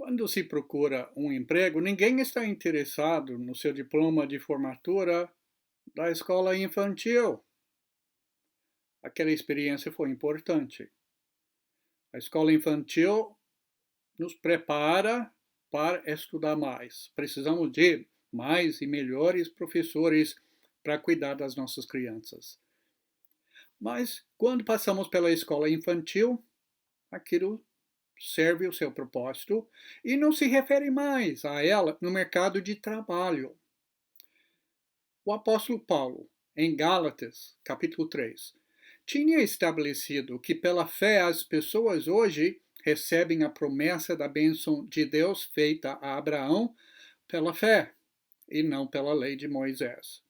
Quando se procura um emprego, ninguém está interessado no seu diploma de formatura da escola infantil. Aquela experiência foi importante. A escola infantil nos prepara para estudar mais. Precisamos de mais e melhores professores para cuidar das nossas crianças. Mas quando passamos pela escola infantil, aquilo serve o seu propósito e não se refere mais a ela no mercado de trabalho. O apóstolo Paulo, em Gálatas, capítulo 3, tinha estabelecido que pela fé as pessoas hoje recebem a promessa da bênção de Deus feita a Abraão pela fé e não pela lei de Moisés.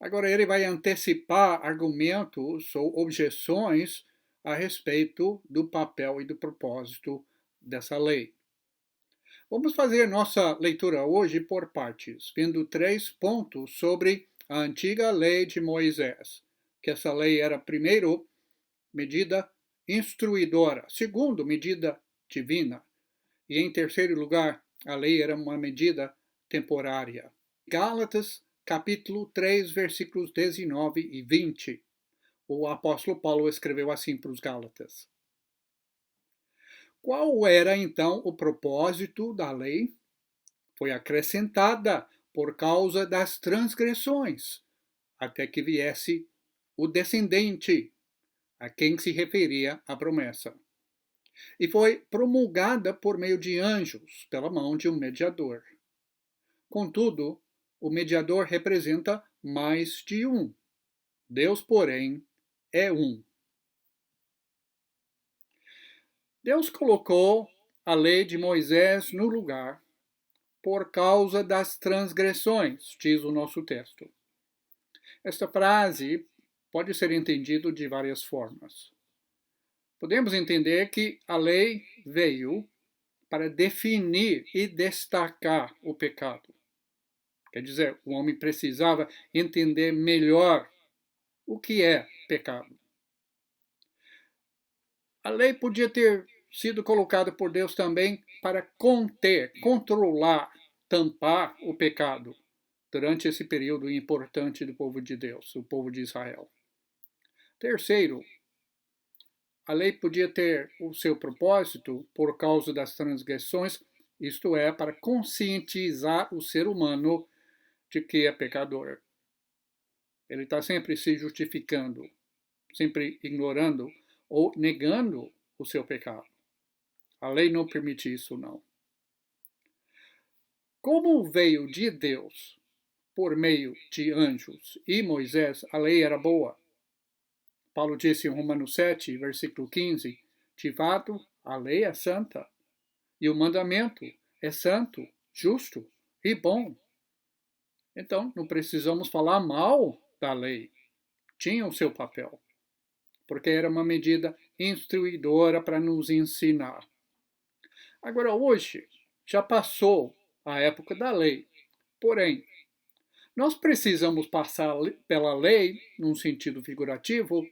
Agora ele vai antecipar argumentos ou objeções a respeito do papel e do propósito dessa lei. Vamos fazer nossa leitura hoje por partes, vendo 3 pontos sobre a antiga lei de Moisés. Que essa lei era, primeiro, medida instruidora, segundo, medida divina, e em terceiro lugar, a lei era uma medida temporária. Gálatas, capítulo 3, versículos 19 e 20. O apóstolo Paulo escreveu assim para os Gálatas: Qual era então o propósito da lei? Foi acrescentada por causa das transgressões, até que viesse o descendente, a quem se referia a promessa. E foi promulgada por meio de anjos, pela mão de um mediador. Contudo, o mediador representa mais de um. Deus, porém, é um. Deus colocou a lei de Moisés no lugar por causa das transgressões, diz o nosso texto. Esta frase pode ser entendida de várias formas. Podemos entender que a lei veio para definir e destacar o pecado. Quer dizer, o homem precisava entender melhor o que é pecado. A lei podia ter sido colocada por Deus também para conter, controlar, tampar o pecado durante esse período importante do povo de Deus, o povo de Israel. Terceiro, a lei podia ter o seu propósito por causa das transgressões, isto é, para conscientizar o ser humano de que é pecador. Ele está sempre se justificando, sempre ignorando ou negando o seu pecado. A lei não permite isso, não. Como veio de Deus por meio de anjos e Moisés, a lei era boa. Paulo disse em Romanos 7, versículo 15, de fato, a lei é santa e o mandamento é santo, justo e bom. Então, não precisamos falar mal da lei. Tinha o seu papel, porque era uma medida instruidora para nos ensinar. Agora, hoje, já passou a época da lei. Porém, nós precisamos passar pela lei, num sentido figurativo,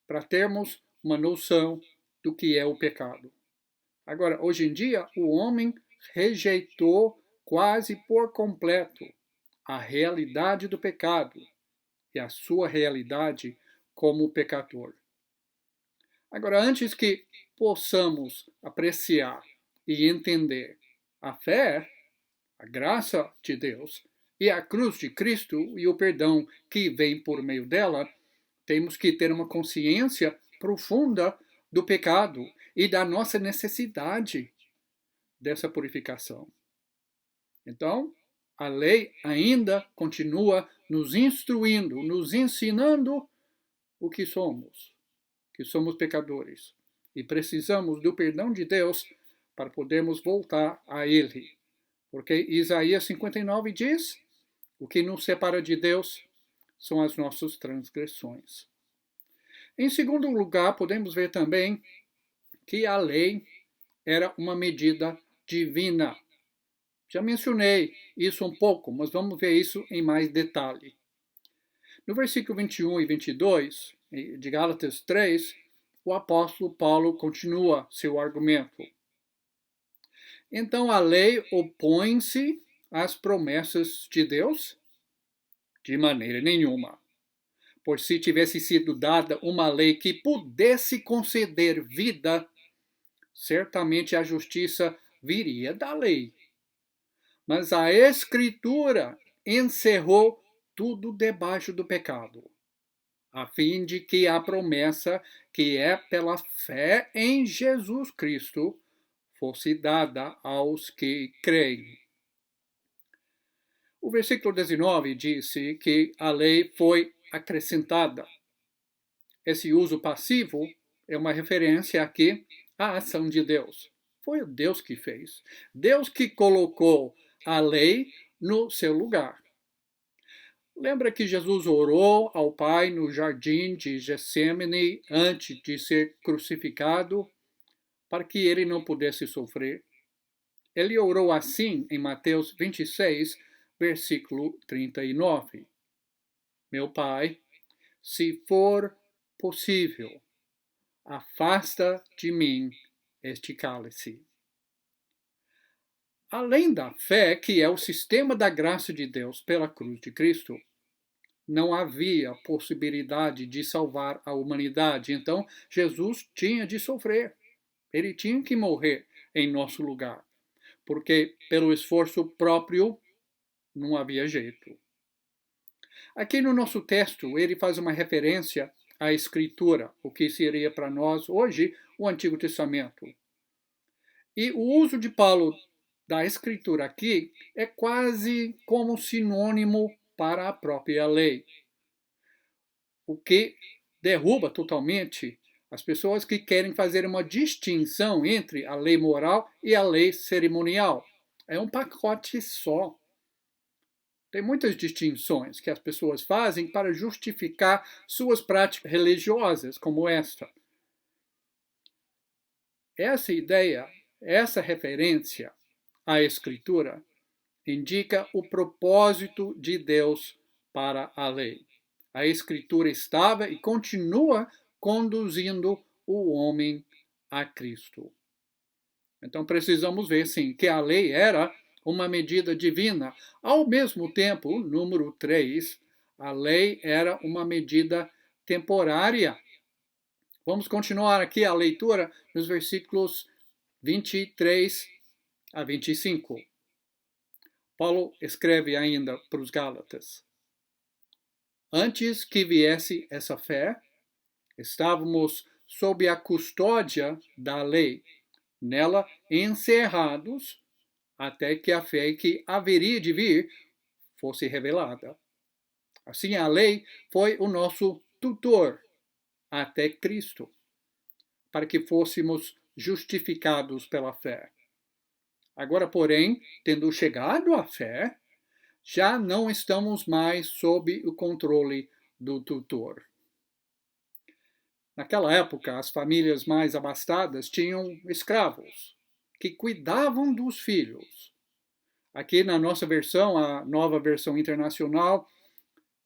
para termos uma noção do que é o pecado. Agora, hoje em dia, o homem rejeitou quase por completo a realidade do pecado e a sua realidade como pecador. Agora, antes que possamos apreciar e entender a fé, a graça de Deus e a cruz de Cristo e o perdão que vem por meio dela, temos que ter uma consciência profunda do pecado e da nossa necessidade dessa purificação. Então, a lei ainda continua nos instruindo, nos ensinando o que somos pecadores. E precisamos do perdão de Deus para podermos voltar a Ele. Porque Isaías 59 diz: o que nos separa de Deus são as nossas transgressões. Em segundo lugar, podemos ver também que a lei era uma medida divina. Já mencionei isso um pouco, mas vamos ver isso em mais detalhe. No versículo 21 e 22 de Gálatas 3, o apóstolo Paulo continua seu argumento. Então a lei opõe-se às promessas de Deus? De maneira nenhuma. Pois se tivesse sido dada uma lei que pudesse conceder vida, certamente a justiça viria da lei. Mas a Escritura encerrou tudo debaixo do pecado, a fim de que a promessa, que é pela fé em Jesus Cristo, fosse dada aos que creem. O versículo 19 disse que a lei foi acrescentada. Esse uso passivo é uma referência aqui à ação de Deus. Foi o Deus que fez. Deus que colocou a lei no seu lugar. Lembra que Jesus orou ao Pai no jardim de Getsêmani antes de ser crucificado para que ele não pudesse sofrer? Ele orou assim em Mateus 26, versículo 39. Meu Pai, se for possível, afasta de mim este cálice. Além da fé, que é o sistema da graça de Deus pela cruz de Cristo, não havia possibilidade de salvar a humanidade. Então, Jesus tinha de sofrer. Ele tinha que morrer em nosso lugar, porque pelo esforço próprio não havia jeito. Aqui no nosso texto, ele faz uma referência à Escritura, o que seria para nós hoje o Antigo Testamento. E o uso de Paulo da Escritura aqui é quase como sinônimo para a própria lei, o que derruba totalmente as pessoas que querem fazer uma distinção entre a lei moral e a lei cerimonial. É um pacote só. Tem muitas distinções que as pessoas fazem para justificar suas práticas religiosas, como esta. Essa ideia, essa referência à Escritura, indica o propósito de Deus para a lei. A Escritura estava e continua conduzindo o homem a Cristo. Então precisamos ver, sim, que a lei era uma medida divina. Ao mesmo tempo, número 3, a lei era uma medida temporária. Vamos continuar aqui a leitura nos versículos 23 a 25. Paulo escreve ainda para os Gálatas: antes que viesse essa fé, estávamos sob a custódia da lei, nela encerrados, até que a fé que haveria de vir fosse revelada. Assim, a lei foi o nosso tutor até Cristo, para que fôssemos justificados pela fé. Agora, porém, tendo chegado à fé, já não estamos mais sob o controle do tutor. Naquela época, as famílias mais abastadas tinham escravos que cuidavam dos filhos. Aqui na nossa versão, a nova versão internacional,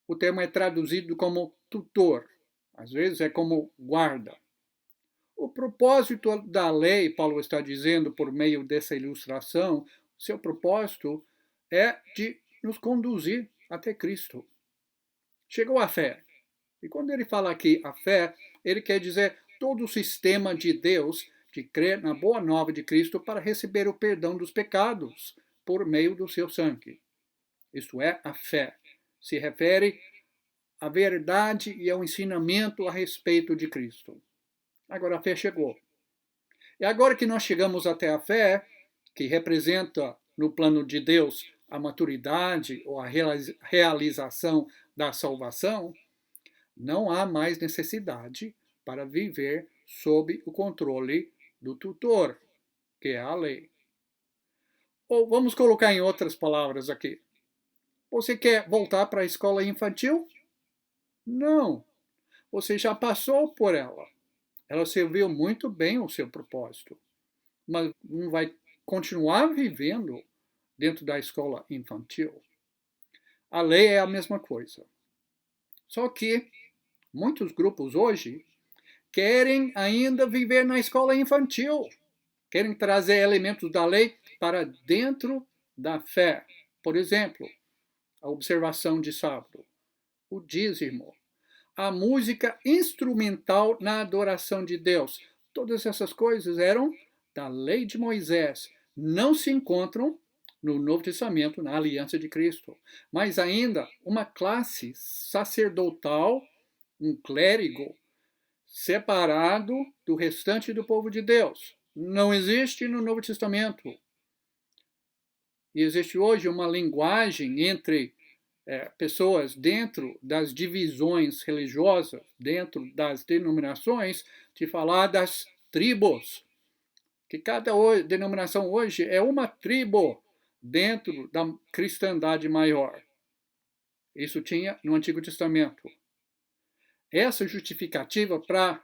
o termo é traduzido como tutor. Às vezes é como guarda. O propósito da lei, Paulo está dizendo por meio dessa ilustração, seu propósito é de nos conduzir até Cristo. Chegou a fé. E quando ele fala aqui a fé, ele quer dizer todo o sistema de Deus de crer na boa nova de Cristo para receber o perdão dos pecados por meio do seu sangue. Isto é, a fé. Se refere à verdade e ao ensinamento a respeito de Cristo. Agora a fé chegou. E agora que nós chegamos até a fé, que representa no plano de Deus a maturidade ou a realização da salvação, não há mais necessidade para viver sob o controle do tutor, que é a lei. Ou vamos colocar em outras palavras aqui. Você quer voltar para a escola infantil? Não. Você já passou por ela. Ela serviu muito bem ao seu propósito. Mas não vai continuar vivendo dentro da escola infantil. A lei é a mesma coisa. Só que muitos grupos hoje querem ainda viver na escola infantil. Querem trazer elementos da lei para dentro da fé. Por exemplo, a observação de sábado, o dízimo, a música instrumental na adoração de Deus. Todas essas coisas eram da lei de Moisés. Não se encontram no Novo Testamento, na Aliança de Cristo. Mas ainda uma classe sacerdotal, um clérigo, separado do restante do povo de Deus. Não existe no Novo Testamento. E existe hoje uma linguagem entre pessoas dentro das divisões religiosas, dentro das denominações, de falar das tribos. Que cada denominação hoje é uma tribo dentro da cristandade maior. Isso tinha no Antigo Testamento. Essa justificativa para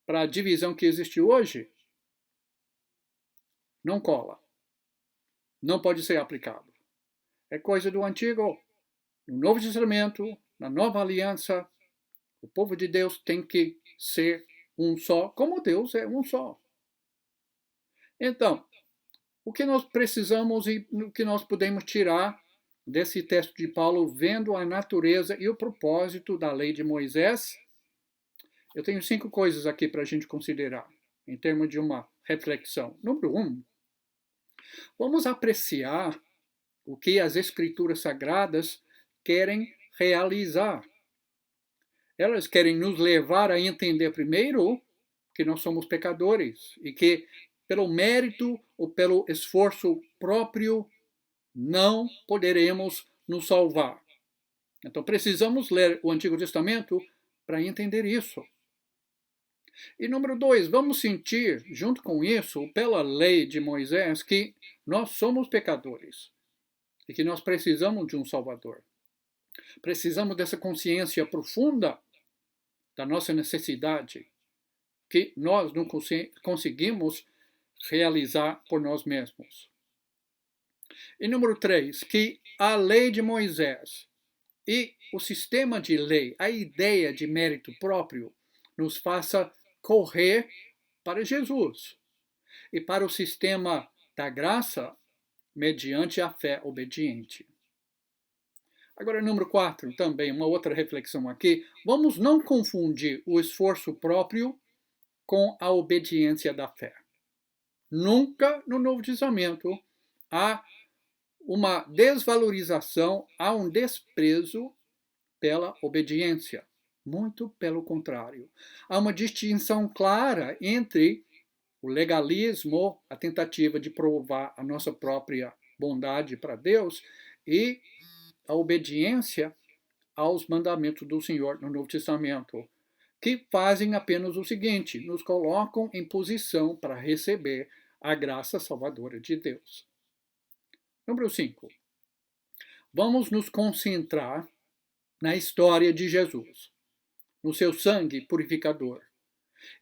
a divisão que existe hoje não cola. Não pode ser aplicado. É coisa do Antigo. No Novo Testamento, na Nova Aliança, o povo de Deus tem que ser um só, como Deus é um só. Então, o que nós precisamos e o que nós podemos tirar desse texto de Paulo, vendo a natureza e o propósito da lei de Moisés? Eu tenho 5 coisas aqui para a gente considerar, em termos de uma reflexão. Número 1, vamos apreciar o que as Escrituras Sagradas querem realizar. Elas querem nos levar a entender primeiro que nós somos pecadores e que pelo mérito ou pelo esforço próprio não poderemos nos salvar. Então precisamos ler o Antigo Testamento para entender isso. E número 2, vamos sentir, junto com isso, pela lei de Moisés, que nós somos pecadores e que nós precisamos de um Salvador. Precisamos dessa consciência profunda da nossa necessidade, que nós não conseguimos realizar por nós mesmos. E número 3, que a lei de Moisés e o sistema de lei, a ideia de mérito próprio, nos faça correr para Jesus e para o sistema da graça mediante a fé obediente. Agora, número 4, também uma outra reflexão aqui. Vamos não confundir o esforço próprio com a obediência da fé. Nunca no Novo Testamento há uma desvalorização, há um desprezo pela obediência. Muito pelo contrário. Há uma distinção clara entre o legalismo, a tentativa de provar a nossa própria bondade para Deus, e a obediência aos mandamentos do Senhor no Novo Testamento, que fazem apenas o seguinte: nos colocam em posição para receber a graça salvadora de Deus. Número 5. Vamos nos concentrar na história de Jesus, no seu sangue purificador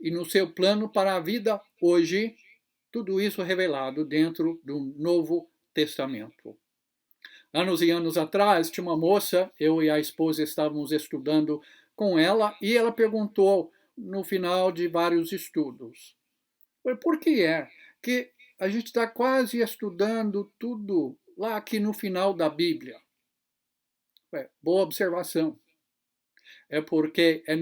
e no seu plano para a vida hoje, tudo isso revelado dentro do Novo Testamento. Anos e anos atrás, tinha uma moça, eu e a esposa estávamos estudando com ela, e ela perguntou no final de vários estudos: por que é que a gente está quase estudando tudo lá aqui no final da Bíblia? Boa observação. É porque é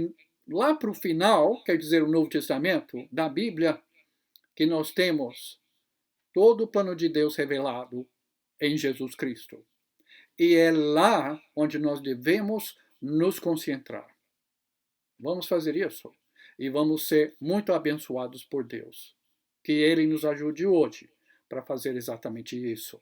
lá para o final, quer dizer, o Novo Testamento da Bíblia, que nós temos todo o plano de Deus revelado em Jesus Cristo. E é lá onde nós devemos nos concentrar. Vamos fazer isso. E vamos ser muito abençoados por Deus. Que Ele nos ajude hoje para fazer exatamente isso.